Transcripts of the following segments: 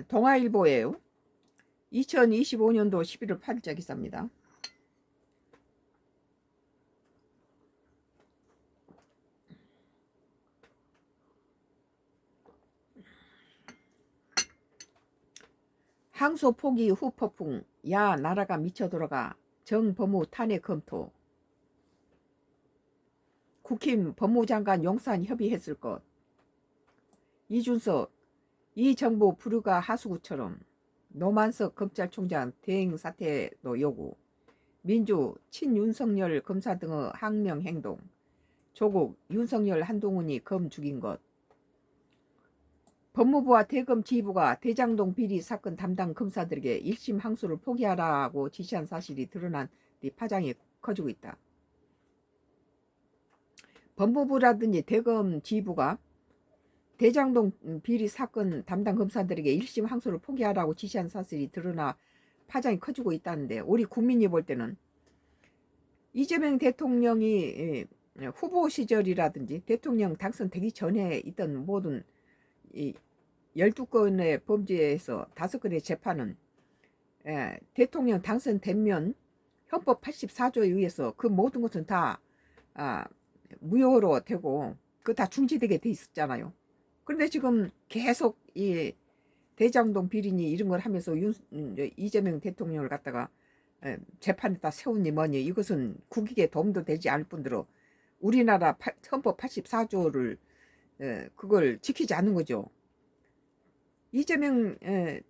동아일보예요. 2025년도 11월 8일자 기사입니다. 항소 포기 후 폭풍, 야 나라가 미쳐 돌아가, 정법무 탄핵 검토. 국힘 법무장관 용산 협의했을 것. 이준석, 이 정부 불효가 하수구처럼. 노만석 검찰총장 대행 사퇴도 요구. 민주 친윤석열 검사 등의 항명 행동. 조국 윤석열 한동훈이 검 죽인 것. 법무부와 대검 지휘부가 대장동 비리 사건 담당 검사들에게 1심 항소를 포기하라고 지시한 사실이 드러난 뒤 파장이 커지고 있다. 법무부라든지 대검 지휘부가 대장동 비리 사건 담당 검사들에게 1심 항소를 포기하라고 지시한 사실이 드러나 파장이 커지고 있다는데, 우리 국민이 볼 때는 이재명 대통령이 후보 시절이라든지 대통령 당선되기 전에 있던 모든 12건의 범죄에서 5건의 재판은 대통령 당선되면 헌법 84조에 의해서 그 모든 것은 다 무효로 되고 그 다 중지되게 돼 있었잖아요. 그런데 지금 계속 이 대장동 비리니 이런 걸 하면서 이재명 대통령을 갖다가 재판에다 세우니 뭐니, 이것은 국익에 도움도 되지 않을 뿐더러 우리나라 헌법 84조를 그걸 지키지 않는 거죠. 이재명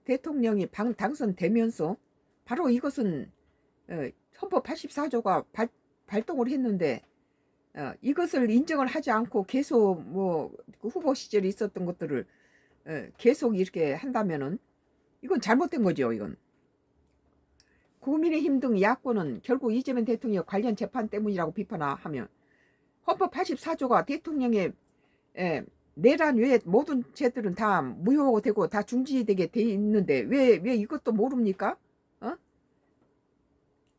대통령이 당선되면서 바로 이것은 헌법 84조가 발동을 했는데, 이것을 인정을 하지 않고 계속 그 후보 시절에 있었던 것들을 계속 이렇게 한다면은 이건 잘못된 거죠. 이건 국민의힘 등 야권은 결국 이재명 대통령 관련 재판 때문이라고 비판하면, 헌법 84조가 대통령의 내란 외에 모든 죄들은 다 무효되고 다 중지되게 돼 있는데 왜 이것도 모릅니까?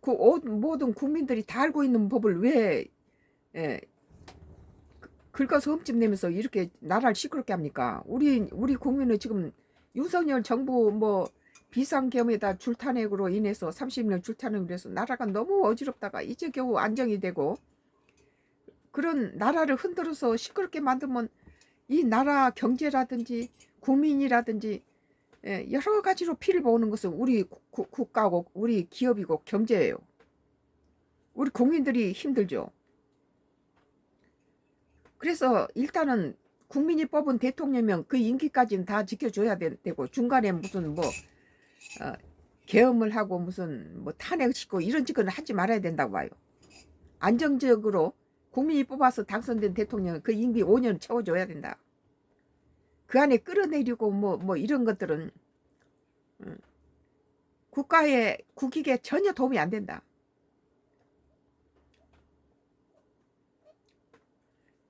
그 모든 국민들이 다 알고 있는 법을 왜 긁어서 흠집내면서 이렇게 나라를 시끄럽게 합니까? 우리 국민은 지금 윤석열 정부 비상계엄에다 줄탄핵으로 인해서 30년 줄탄핵으로 해서 나라가 너무 어지럽다가 이제 겨우 안정이 되고, 그런 나라를 흔들어서 시끄럽게 만들면 이 나라 경제라든지 국민이라든지 여러 가지로 피를 보는 것은 우리 국가고 우리 기업이고 경제예요. 우리 국민들이 힘들죠. 그래서 일단은 국민이 뽑은 대통령이면 그 임기까지는 다 지켜줘야 되고, 중간에 무슨 계엄을 하고 무슨 탄핵시키고 이런 짓은 하지 말아야 된다고 봐요. 안정적으로 국민이 뽑아서 당선된 대통령은 그 임기 5년 채워줘야 된다. 그 안에 끌어내리고 이런 것들은 국익에 전혀 도움이 안 된다.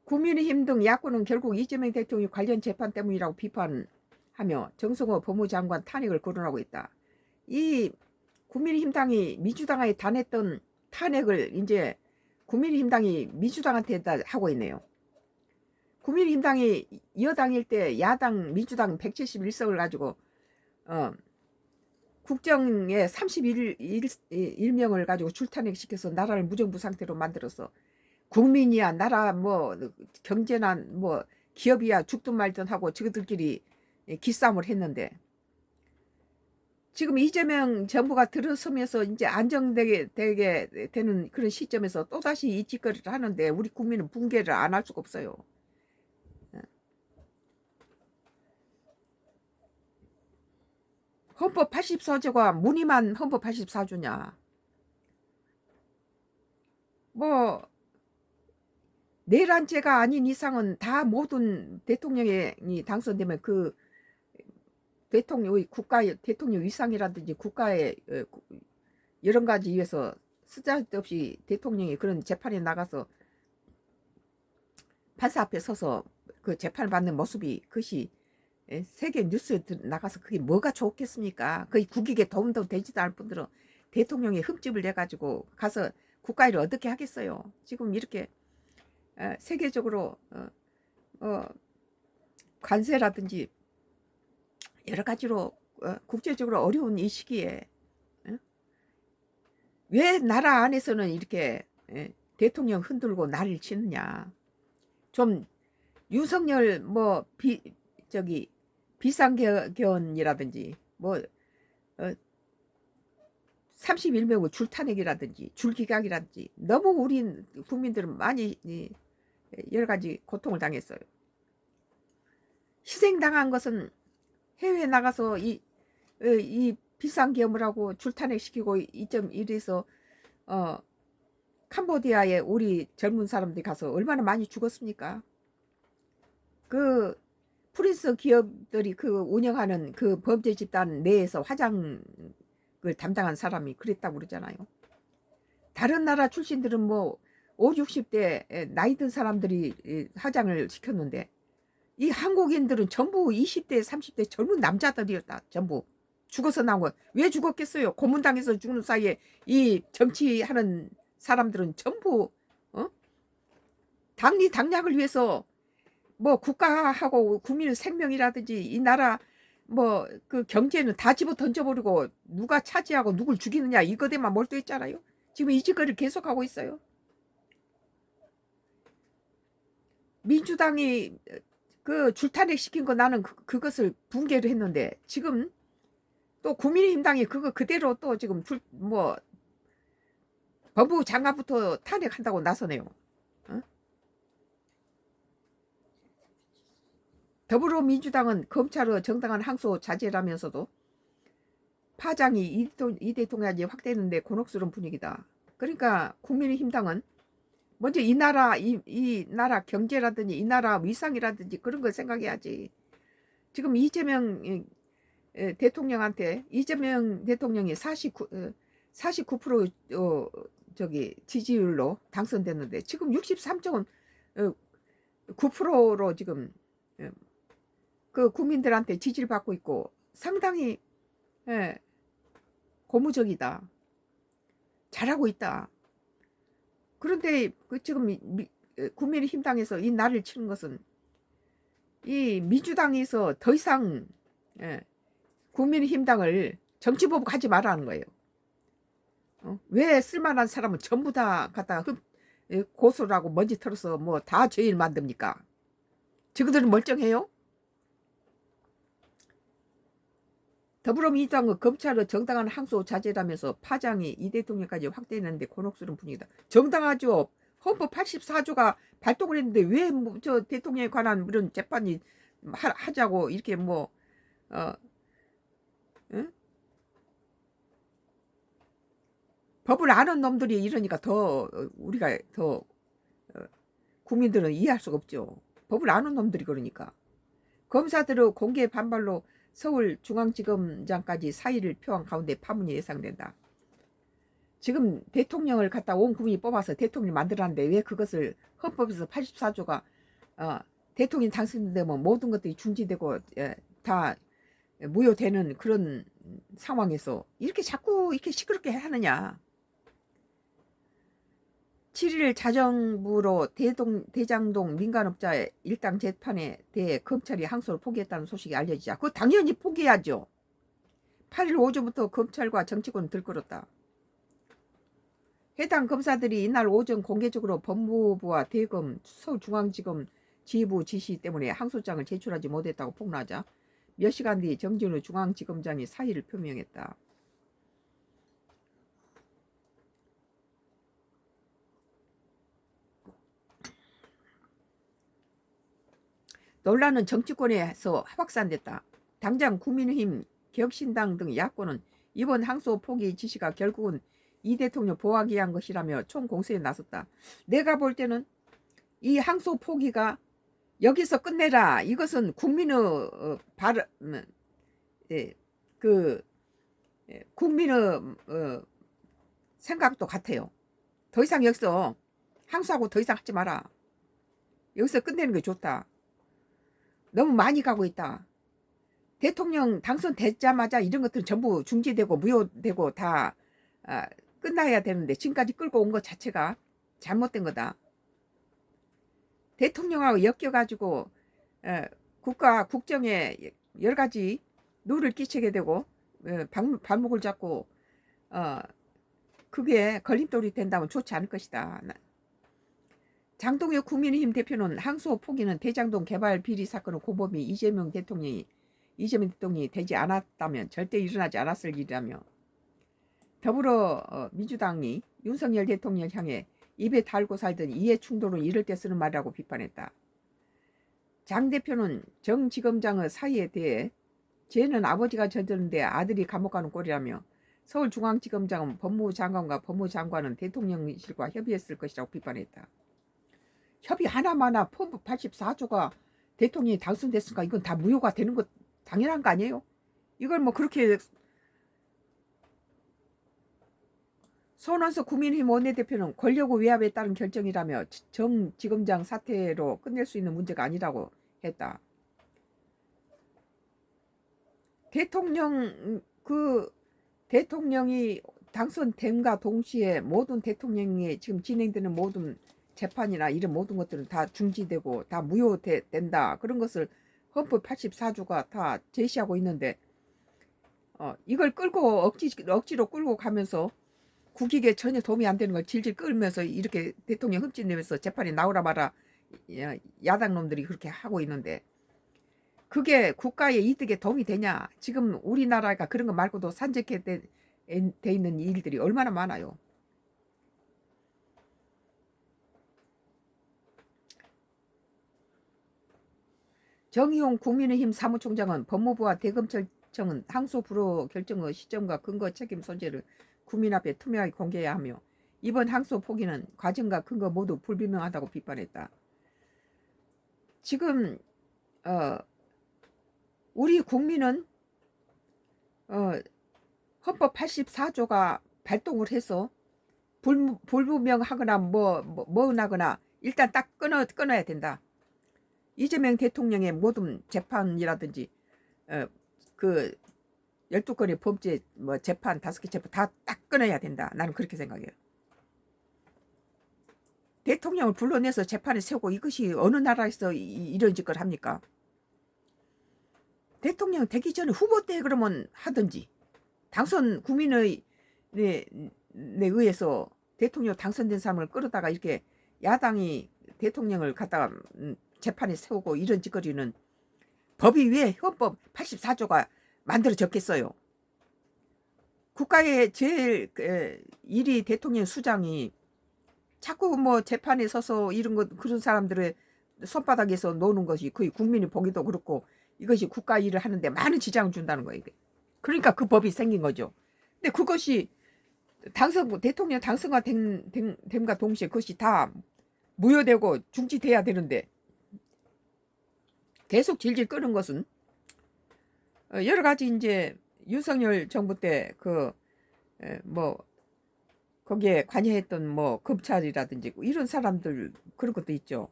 국민의힘 등 야권은 결국 이재명 대통령 관련 재판 때문이라고 비판하며 정성호 법무장관 탄핵을 거론하고 있다. 이 국민의힘 당이 민주당에 단했던 탄핵을 이제 국민의힘 당이 민주당한테 하고 있네요. 국민의힘 당이 여당일 때 야당 민주당 171석을 가지고 국정에 31명을 가지고 출탄핵시켜서 나라를 무정부 상태로 만들어서 국민이야 나라 경제나 기업이야 죽든 말든 하고 저들끼리 기싸움을 했는데, 지금 이재명 정부가 들어서면서 이제 안정되게 되는 그런 시점에서 또다시 이 짓거리를 하는데 우리 국민은 붕괴를 안 할 수가 없어요. 헌법 84조가 무늬만 헌법 84조냐. 내란죄가 아닌 이상은 다 모든 대통령이 당선되면 그 대통령 위상이라든지 국가의 여러 가지 위해서 쓰잘데없이 대통령이 그런 재판에 나가서 판사 앞에 서서 그 재판을 받는 모습이, 그것이 세계 뉴스에 나가서 그게 뭐가 좋겠습니까? 거의 국익에 도움도 되지도 않을 뿐더러 대통령이 흠집을 내가지고 가서 국가일을 어떻게 하겠어요? 지금 이렇게 세계적으로 관세라든지 여러 가지로 국제적으로 어려운 이 시기에 왜 나라 안에서는 이렇게 대통령 흔들고 난리를 치느냐. 좀 윤석열 뭐 저기 비상계엄이라든지 뭐 31명 줄탄핵이라든지 줄기각이라든지 너무 우리 국민들은 많이 여러 가지 고통을 당했어요. 희생당한 것은 해외에 나가서 이 비상계엄을 하고 줄탄핵시키고 2.1에서 캄보디아에 우리 젊은 사람들이 가서 얼마나 많이 죽었습니까? 그 프린스 기업들이 그 운영하는 그 범죄 집단 내에서 화장을 담당한 사람이 그랬다고 그러잖아요. 다른 나라 출신들은 뭐 5, 60대 나이 든 사람들이 화장을 시켰는데 이 한국인들은 전부 20대, 30대 젊은 남자들이었다. 전부 죽어서 나온 거. 왜 죽었겠어요? 고문당해서 죽는 사이에 이 정치하는 사람들은 전부 당리 당략을 위해서 뭐 국가하고 국민의 생명이라든지 이 나라 뭐 그 경제는 다 집어 던져버리고 누가 차지하고 누굴 죽이느냐 이거에만 몰두했잖아요. 지금 이 짓거리를 계속하고 있어요. 민주당이 그 줄탄핵 시킨 거 나는 그것을 붕괴를 했는데 지금 또 국민의힘당이 그거 그대로 또 지금 뭐 법무 장관부터 탄핵한다고 나서네요. 더불어민주당은 검찰의 정당한 항소 자제라면서도 파장이 이 대통령이 확대했는데 곤혹스러운 분위기다. 그러니까 국민의힘당은 먼저 이 나라 경제라든지 이 나라 위상이라든지 그런 걸 생각해야지. 지금 이재명 대통령한테 이재명 대통령이 49% 저기 지지율로 당선됐는데 지금 63.9%로 지금 그 국민들한테 지지를 받고 있고 상당히 고무적이다. 잘하고 있다. 그런데 그 지금 국민의힘당에서 이 날을 치는 것은 이 민주당에서 더 이상 국민의힘당을 정치보복 하지 말라는 거예요. 왜 쓸만한 사람은 전부 다 갖다 고소를 하고 먼지 털어서 뭐 다 죄인 만듭니까? 저그들은 멀쩡해요? 더불어민주당은 검찰의 정당한 항소 자제라면서 파장이 이 대통령까지 확대했는데 곤혹스러운 분위기다. 정당하죠. 헌법 84조가 발동을 했는데 왜 저 대통령에 관한 이런 재판이 하자고 이렇게 뭐 응? 법을 아는 놈들이 이러니까 더 우리가 더 국민들은 이해할 수가 없죠. 법을 아는 놈들이 그러니까. 검사들의 공개 반발로 서울중앙지검장까지 사의를 표한 가운데 파문이 예상된다. 지금 대통령을 갖다 온 국민이 뽑아서 대통령을 만들었는데 왜 그것을 헌법에서 84조가 대통령이 당선되면 모든 것들이 중지되고 다 무효되는 그런 상황에서 이렇게 자꾸 이렇게 시끄럽게 하느냐. 7일 자정부로 대장동 민간업자의 일당 재판에 대해 검찰이 항소를 포기했다는 소식이 알려지자 그거 당연히 포기해야죠. 8일 오전부터 검찰과 정치권은 들끓었다. 해당 검사들이 이날 오전 공개적으로 법무부와 대검, 서울중앙지검 지휘부 지시 때문에 항소장을 제출하지 못했다고 폭로하자 몇 시간 뒤 정진우 중앙지검장이 사의를 표명했다. 논란은 정치권에서 확산됐다. 당장 국민의힘, 개혁신당 등 야권은 이번 항소 포기 지시가 결국은 이 대통령 보호하기 위한 것이라며 총공세에 나섰다. 내가 볼 때는 이 항소 포기가 여기서 끝내라. 이것은 국민의 국민의 생각도 같아요. 더 이상 여기서 항소하고 더 이상 하지 마라. 여기서 끝내는 게 좋다. 너무 많이 가고 있다. 대통령 당선되자마자 이런 것들은 전부 중지되고 무효되고 다 끝나야 되는데 지금까지 끌고 온 것 자체가 잘못된 거다. 대통령하고 엮여가지고 국가 국정에 여러 가지 누를 끼치게 되고 발목을 잡고 그게 걸림돌이 된다면 좋지 않을 것이다. 장동혁 국민의힘 대표는 항소 포기는 대장동 개발 비리 사건의 고범이 이재명 대통령이 되지 않았다면 절대 일어나지 않았을 일이라며 더불어민주당이 윤석열 대통령 향해 입에 달고 살던 이해 충돌은 이럴 때 쓰는 말이라고 비판했다. 장 대표는 정 지검장의 사의에 대해 죄는 아버지가 저지르는데 아들이 감옥 가는 꼴이라며 서울중앙지검장은 법무부 장관과 법무장관은 대통령실과 협의했을 것이라고 비판했다. 협의 하나마나 헌법 84조가 대통령이 당선됐으니까 이건 다 무효가 되는 것 당연한 거 아니에요? 이걸 뭐 그렇게 손원석 국민의힘 원내대표는 권력의 외압에 따른 결정이라며 정 지검장 사퇴로 끝낼 수 있는 문제가 아니라고 했다. 대통령이 당선됨과 동시에 모든 대통령이 지금 진행되는 모든 재판이나 이런 모든 것들은 다 중지되고 다 무효된다. 그런 것을 헌법 84조가 다 제시하고 있는데 이걸 끌고 억지로 끌고 가면서 국익에 전혀 도움이 안 되는 걸 질질 끌면서 이렇게 대통령 흠집내면서 재판이 나오라 마라 야당 놈들이 그렇게 하고 있는데 그게 국가의 이득에 도움이 되냐? 지금 우리나라가 그런 거 말고도 산적해 돼 있는 일들이 얼마나 많아요. 정의용 국민의힘 사무총장은 법무부와 대검찰청은 항소 불허 결정의 시점과 근거 책임 소재를 국민 앞에 투명하게 공개해야 하며 이번 항소 포기는 과정과 근거 모두 불분명하다고 비판했다. 지금 우리 국민은 헌법 84조가 발동을 해서 불분명하거나 뭐나거나 일단 딱 끊어야 된다. 이재명 대통령의 모든 재판이라든지 그 12건의 범죄 재판 5개 재판 다 딱 끊어야 된다. 나는 그렇게 생각해요. 대통령을 불러내서 재판에 세우고 이것이 어느 나라에서 이런 짓을 합니까? 대통령 되기 전에 후보 때 그러면 하든지 당선 국민의 의해서 대통령 당선된 사람을 끌어다가 이렇게 야당이 대통령을 갖다가 재판에 세우고 이런 짓거리는 법이 왜 헌법 84조가 만들어졌겠어요? 국가의 제일 1위 대통령 수장이 자꾸 재판에 서서 이런 것 그런 사람들의 손바닥에서 노는 것이 거의 국민이 보기도 그렇고 이것이 국가 일을 하는데 많은 지장을 준다는 거예요. 그러니까 그 법이 생긴 거죠. 근데 그것이 대통령 당선과 됨과 동시에 그것이 다 무효되고 중지돼야 되는데 계속 질질 끄는 것은 여러 가지 이제 윤석열 정부 때 거기에 관여했던 검찰이라든지 이런 사람들 그런 것도 있죠.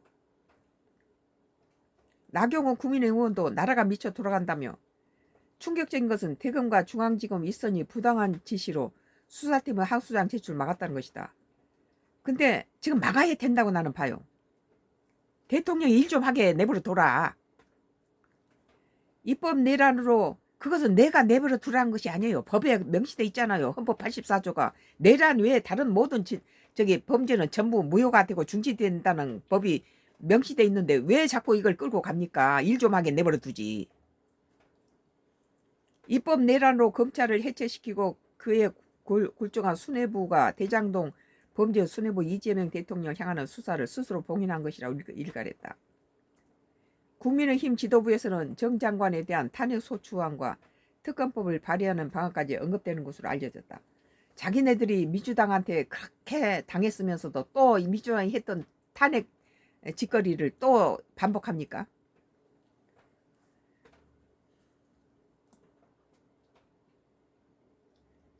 나경원 국민의힘 의원도 나라가 미쳐 돌아간다며 충격적인 것은 대검과 중앙지검 윗선이 부당한 지시로 수사팀의 항소장 제출 막았다는 것이다. 근데 지금 막아야 된다고 나는 봐요. 대통령이 일 좀 하게 내버려 둬라. 입법 내란으로 그것은 내가 내버려 두라는 것이 아니에요. 법에 명시돼 있잖아요. 헌법 84조가 내란 외에 다른 모든 범죄는 전부 무효가 되고 중지된다는 법이 명시돼 있는데 왜 자꾸 이걸 끌고 갑니까? 일 좀 하게 내버려 두지. 입법 내란으로 검찰을 해체시키고 그의 굴종한 수뇌부가 대장동 범죄 수뇌부 이재명 대통령 향하는 수사를 스스로 봉인한 것이라고 일갈했다. 국민의힘 지도부에서는 정 장관에 대한 탄핵 소추안과 특검법을 발의하는 방안까지 언급되는 것으로 알려졌다. 자기네들이 민주당한테 그렇게 당했으면서도 또 민주당이 했던 탄핵 짓거리를 또 반복합니까?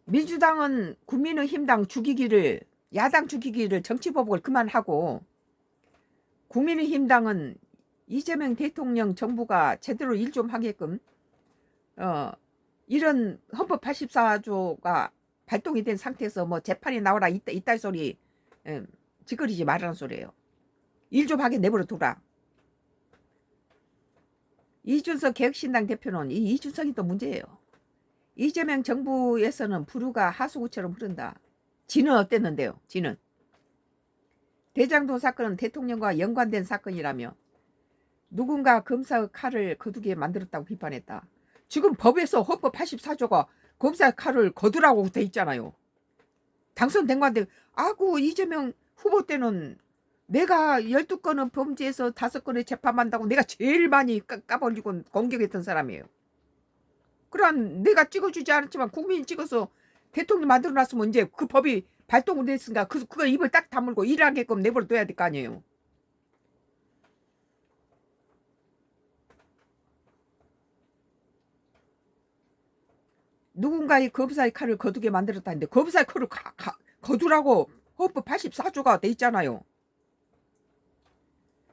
민주당은 국민의힘당 죽이기를 야당 죽이기를 정치보복을 그만하고 국민의힘당은 이재명 대통령 정부가 제대로 일 좀 하게끔 이런 헌법 84조가 발동이 된 상태에서 재판이 나오라 이따 소리 짓거리지 말라는 소리예요. 일 좀 하게 내버려 둬라. 이준석 개혁신당 대표는 이 이준석이 또 문제예요. 이재명 정부에서는 부류가 하수구처럼 흐른다. 지는 어땠는데요? 지는 대장동 사건은 대통령과 연관된 사건이라며 누군가 검사의 칼을 거두게 만들었다고 비판했다. 지금 법에서 헌법 84조가 검사의 칼을 거두라고 돼 있잖아요. 당선된 건데 아구 이재명 후보 때는 내가 12건은 범죄에서 5건을 재판한다고 내가 제일 많이 까발리고 공격했던 사람이에요. 그러한 내가 찍어주지 않았지만 국민이 찍어서 대통령 만들어놨으면 이제 그 법이 발동을 됐으니까 그거 입을 딱 다물고 일하게끔 내버려둬야 될 거 아니에요. 누군가의 검사의 칼을 거두게 만들었다는데 검사의 칼을 거두라고 헌법 84조가 돼 있잖아요.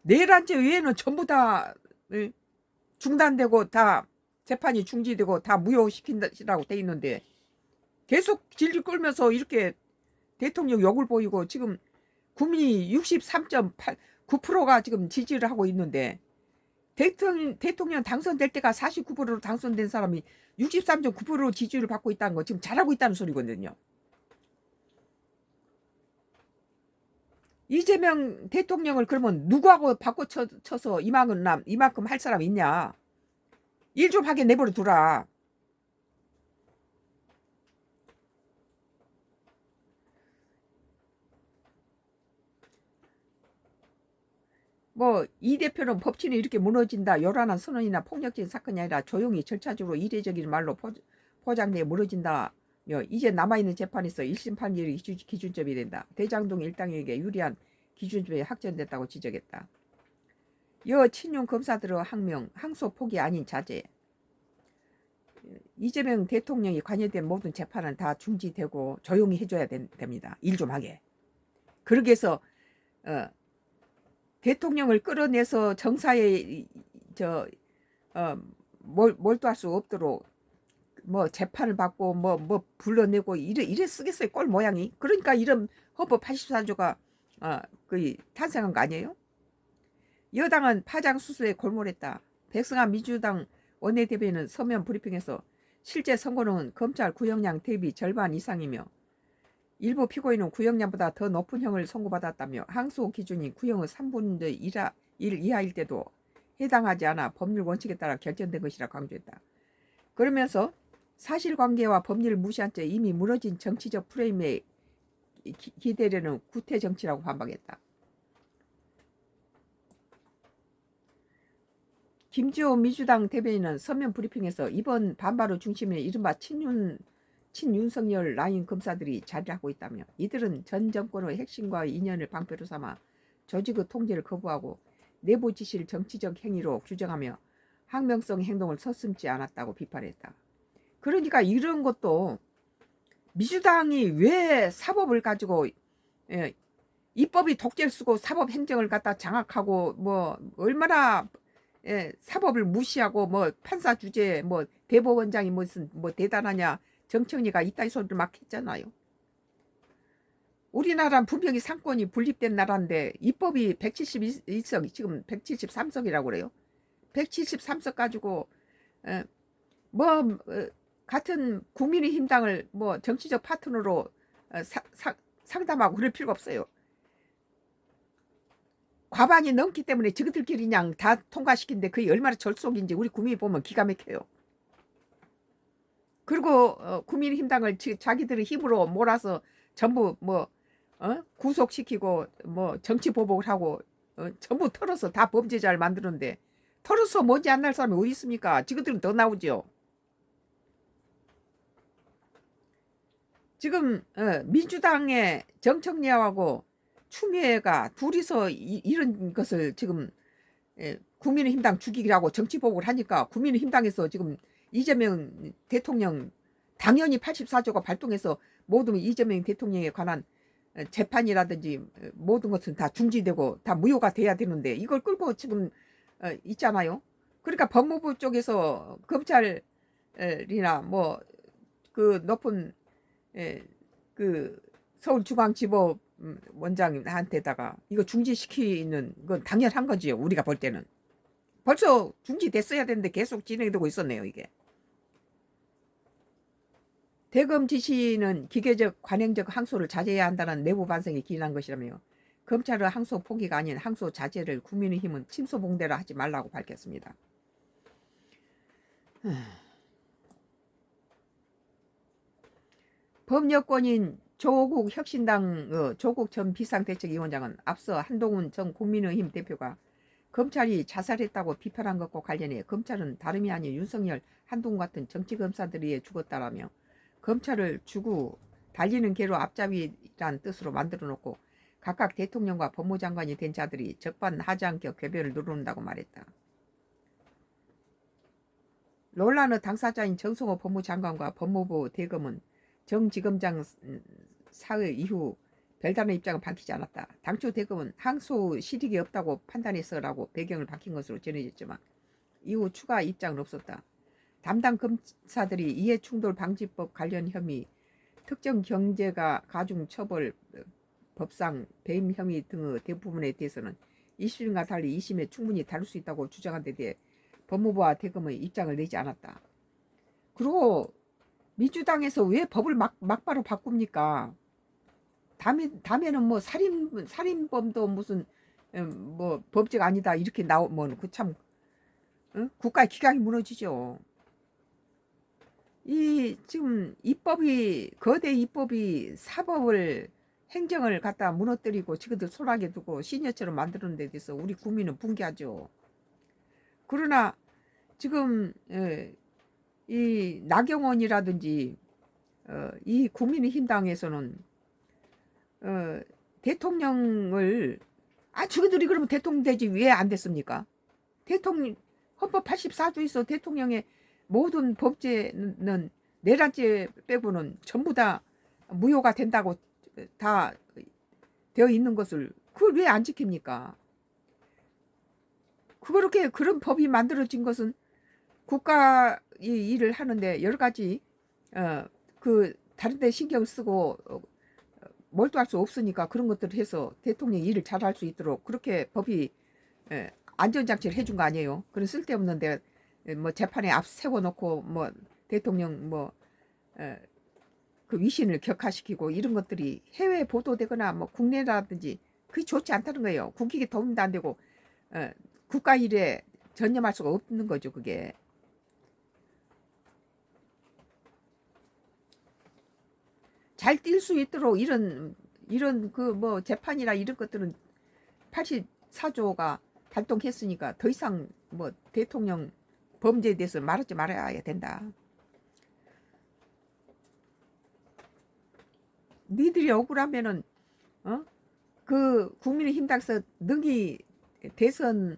내란죄 외에는 전부 다 중단되고 다 재판이 중지되고 다 무효시킨다고 돼 있는데 계속 질질 끌면서 이렇게 대통령 욕을 보이고 지금 국민이 63.9%가 지금 지지를 하고 있는데 대통령 당선될 때가 49%로 당선된 사람이 63.9% 지지를 받고 있다는 거 지금 잘하고 있다는 소리거든요. 이재명 대통령을 그러면 누구하고 바꿔쳐서 이만큼 할 사람 있냐? 일 좀 하게 내버려 두라. 뭐 이 대표는 법치는 이렇게 무너진다. 요란한 선언이나 폭력적인 사건이 아니라 조용히 절차적으로 이례적인 말로 포장돼 무너진다며 이제 남아있는 재판에서 1심 판결이 기준점이 된다. 대장동 일당에게 유리한 기준점이 확정됐다고 지적했다. 여 친윤 검사들의 항소 포기 아닌 자제. 이재명 대통령이 관여된 모든 재판은 다 중지되고 조용히 해줘야 됩니다. 일 좀 하게. 그러기 위해서 대통령을 끌어내서 정사에 몰두할 수 없도록 뭐 재판을 받고 뭐 불러내고 이래 쓰겠어요. 꼴 모양이. 그러니까 이런 헌법 84조가 거의 탄생한 거 아니에요? 여당은 파장 수수에 골몰했다. 백승환 민주당 원내대변인은 서면 브리핑에서 실제 선고는 검찰 구형량 대비 절반 이상이며 일부 피고인은 구형량보다 더 높은 형을 선고받았다며 항소 기준이 구형의 3분의 1 이하일 때도 해당하지 않아 법률 원칙에 따라 결정된 것이라 강조했다. 그러면서 사실관계와 법률을 무시한 채 이미 무너진 정치적 프레임에 기대려는 구태정치라고 반박했다. 김주호 민주당 대변인은 서면 브리핑에서 이번 반발의 중심에 이른바 친윤석열 라인 검사들이 자리하고 있다며 이들은 전 정권의 핵심과의 인연을 방패로 삼아 조직의 통제를 거부하고 내부 지시를 정치적 행위로 규정하며 항명성 행동을 서슴지 않았다고 비판했다. 그러니까 이런 것도 민주당이 왜 사법을 가지고 입법이 독재를 쓰고 사법 행정을 갖다 장악하고 뭐 얼마나 사법을 무시하고 뭐 판사 주재 뭐 대법원장이 무슨 뭐 대단하냐 정청래가 이따위 소리를 막 했잖아요. 우리나라는 분명히 상권이 분립된 나라인데 입법이 171석 지금 173석이라고 그래요. 173석 가지고 뭐 같은 국민의힘당을 뭐 정치적 파트너로 상담하고 그럴 필요가 없어요. 과반이 넘기 때문에 저것들끼리 그냥 다 통과시킨데 그게 얼마나 절속인지 우리 국민이 보면 기가 막혀요. 그리고 국민의힘당을 자기들의 힘으로 몰아서 전부 뭐 구속시키고 뭐 정치 보복을 하고 전부 털어서 다 범죄자를 만드는데 털어서 뭔지 안 날 사람이 어디 있습니까? 지금들은 더 나오죠. 지금 민주당의 정청래하고 추미애가 둘이서 이런 것을 지금 국민의힘당 죽이기라고 정치보복을 하니까 국민의힘당에서 지금 이재명 대통령 당연히 84조가 발동해서 모든 이재명 대통령에 관한 재판이라든지 모든 것은 다 중지되고 다 무효가 돼야 되는데 이걸 끌고 지금 있잖아요. 그러니까 법무부 쪽에서 검찰이나 뭐 그 높은 그 서울중앙지법 원장한테다가 이거 중지시키는 건 당연한 거지요. 우리가 볼 때는. 벌써 중지됐어야 되는데 계속 진행되고 있었네요, 이게. 대검 지시는 기계적 관행적 항소를 자제해야 한다는 내부 반성이 기인한 것이라며 검찰의 항소 포기가 아닌 항소 자제를 국민의힘은 침소봉대라 하지 말라고 밝혔습니다. 범여권인 조국 혁신당 조국 전 비상대책위원장은 앞서 한동훈 전 국민의힘 대표가 검찰이 자살했다고 비판한 것과 관련해 검찰은 다름이 아닌 윤석열, 한동훈 같은 정치검사들에 의해 죽었다라며 검찰을 주고 달리는 개로 앞잡이란 뜻으로 만들어 놓고 각각 대통령과 법무장관이 된 자들이 적반하지 않게 궤변을 누른다고 말했다. 논란의 당사자인 정성호 법무장관과 법무부 대검은 정지검장 사의 이후 별다른 입장을 밝히지 않았다. 당초 대검은 항소 실익이 없다고 판단해서라고 배경을 밝힌 것으로 전해졌지만 이후 추가 입장은 없었다. 담당 검사들이 이해충돌방지법 관련 혐의, 특정 경제가 가중처벌 법상 배임 혐의 등의 대부분에 대해서는 1심과 달리 2심에 충분히 다룰 수 있다고 주장한 데 대해 법무부와 대검의 입장을 내지 않았다. 그리고 민주당에서 왜 법을 막바로 바꿉니까? 다음에는 뭐 살인범도 무슨 뭐 법제가 아니다 이렇게 나오면 그 참 국가의 기강이 무너지죠. 이 지금 거대 입법이 사법을 행정을 갖다 무너뜨리고 지그들 소홀하게 두고 시녀처럼 만드는 데 대해서 우리 국민은 분개하죠. 그러나 지금 이 나경원이라든지 이 국민의힘 당에서는 대통령을 지그들이 그러면 대통령 되지 왜 안 됐습니까? 대통령 헌법 84조에서 대통령의 모든 법제는 내란죄 빼고는 전부 다 무효가 된다고 다 되어 있는 것을 그걸 왜 안 지킵니까? 그렇게 그런 법이 만들어진 것은 국가 일을 하는데 여러 가지 그 다른 데 신경 쓰고 몰두할 수 없으니까 그런 것들을 해서 대통령이 일을 잘할 수 있도록 그렇게 법이 안전장치를 해준 거 아니에요. 그런 쓸데없는데 뭐 재판에 앞 세워놓고 뭐 대통령 그 위신을 격하시키고 이런 것들이 해외 보도되거나 뭐 국내라든지 그게 좋지 않다는 거예요. 국익에 도움도 안 되고 국가 일에 전념할 수가 없는 거죠. 그게. 잘 뛸 수 있도록 이런 그 뭐 재판이나 이런 것들은 84조가 발동했으니까 더 이상 뭐 대통령 범죄에 대해서 말하지 말아야 된다. 니들이 억울하면은 그 국민의힘 당에서 능히 대선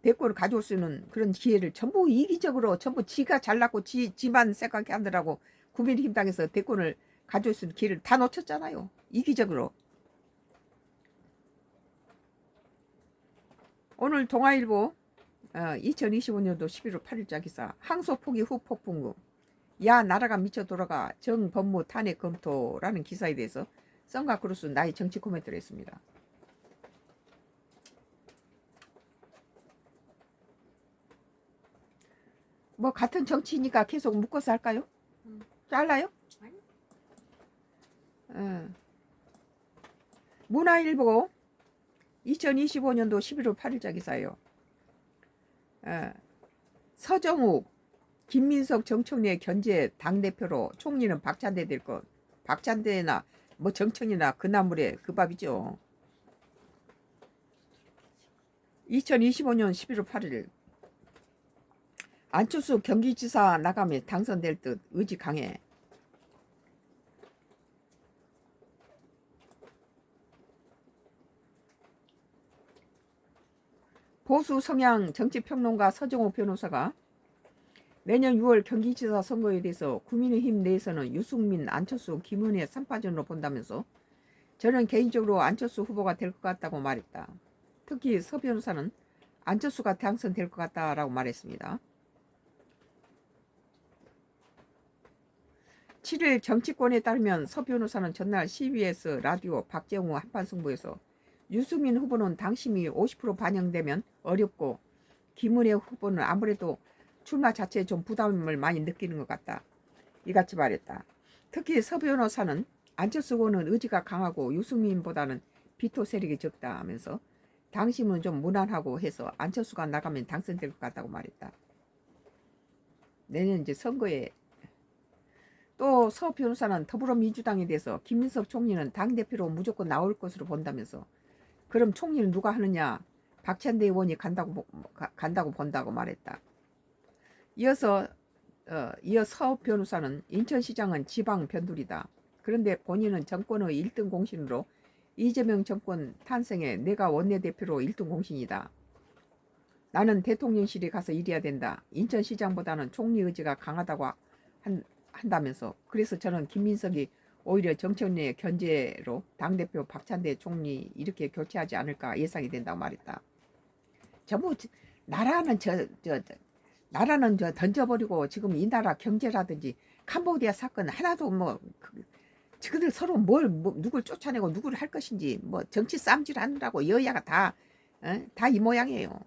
대권을 가져올 수 있는 그런 기회를 전부 이기적으로 전부 지가 잘났고 지만 생각하게 하느라고 국민의힘 당에서 대권을 가져올 수 있는 기회를 다 놓쳤잖아요. 이기적으로. 오늘 동아일보 2025년도 11월 8일자 기사 항소 포기 후 폭풍우 야 나라가 미쳐 돌아가 정 법무 탄핵 검토라는 기사에 대해서 썬과 크루스 나의 정치 코멘트를 했습니다. 뭐 같은 정치니까 계속 묶어서 할까요? 잘라요? 문화일보 2025년도 11월 8일자 기사예요. 서정욱 김민석 정청래 견제 당대표로 총리는 박찬대 될 것. 박찬대나 뭐 정청이나 그 나물에 그 밥이죠. 2025년 11월 8일 안철수 경기지사 나가면 당선될 듯 의지 강해. 보수 성향 정치평론가 서정호 변호사가 내년 6월 경기지사 선거에 대해서 국민의힘 내에서는 유승민, 안철수, 김은혜 3파전으로 본다면서 저는 개인적으로 안철수 후보가 될 것 같다고 말했다. 특히 서 변호사는 안철수가 당선될 것 같다라고 말했습니다. 7일 정치권에 따르면 서 변호사는 전날 CBS 라디오 박재홍 한판승부에서 유승민 후보는 당심이 50% 반영되면 어렵고 김은혜 후보는 아무래도 출마 자체에 좀 부담을 많이 느끼는 것 같다. 이같이 말했다. 특히 서 변호사는 안철수 후보는 의지가 강하고 유승민보다는 비토 세력이 적다 하면서 당심은 좀 무난하고 해서 안철수가 나가면 당선될 것 같다고 말했다. 내년 이제 선거에 또 서 변호사는 더불어민주당에 대해서 김민석 총리는 당대표로 무조건 나올 것으로 본다면서 그럼 총리는 누가 하느냐? 박찬대 의원이 간다고 본다고 말했다. 이어 서 변호사는 인천시장은 지방 변두리다. 그런데 본인은 정권의 1등 공신으로 이재명 정권 탄생에 내가 원내대표로 1등 공신이다. 나는 대통령실에 가서 일해야 된다. 인천시장보다는 총리 의지가 강하다고 한다면서 그래서 저는 김민석이 오히려 정책 내 견제로 당대표 박찬대 총리 이렇게 교체하지 않을까 예상이 된다고 말했다. 전부 나라는 나라는 던져버리고 지금 이 나라 경제라든지 캄보디아 사건 하나도 뭐 그들 서로 누굴 쫓아내고 누구를 할 것인지 뭐 정치 쌈질 하느라고 여야가 다 이 모양이에요.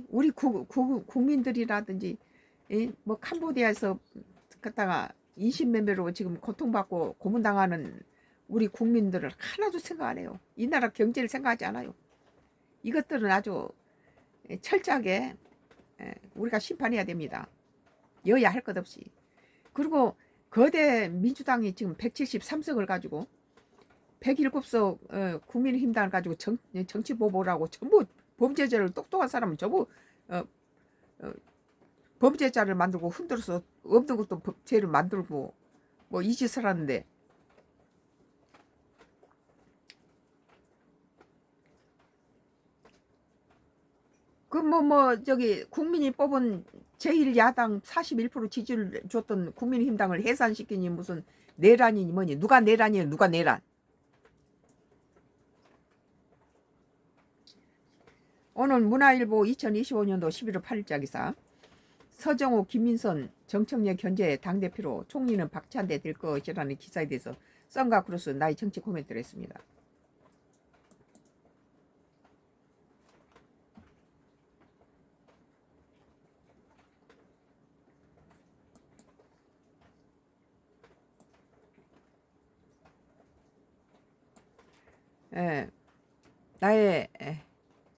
우리 국민들이라든지 뭐 캄보디아에서 갔다가 인신매매로 지금 고통받고 고문당하는 우리 국민들을 하나도 생각 안 해요. 이 나라 경제를 생각하지 않아요. 이것들은 아주 철저하게 우리가 심판해야 됩니다. 여야 할 것 없이. 그리고 거대 민주당이 지금 173석을 가지고 107석 국민의힘당을 가지고 정치보복하고 전부 범죄자를 똑똑한 사람은 전부 범죄자를 만들고 흔들어서 없는 것도 죄를 만들고 뭐 이 짓을 하는데 저기 국민이 뽑은 제1야당 41% 지지를 줬던 국민의힘당을 해산시키니 무슨 내란이니 뭐니 누가 내란이에요 누가 내란. 오늘 문화일보 2025년도 11월 8일자 기사 서정호 김민선 정청래 견제 당대표로 총리는 박찬대 될 것이라는 기사에 대해서 썬과 크로스 나의 정치 코멘트를 했습니다. 나의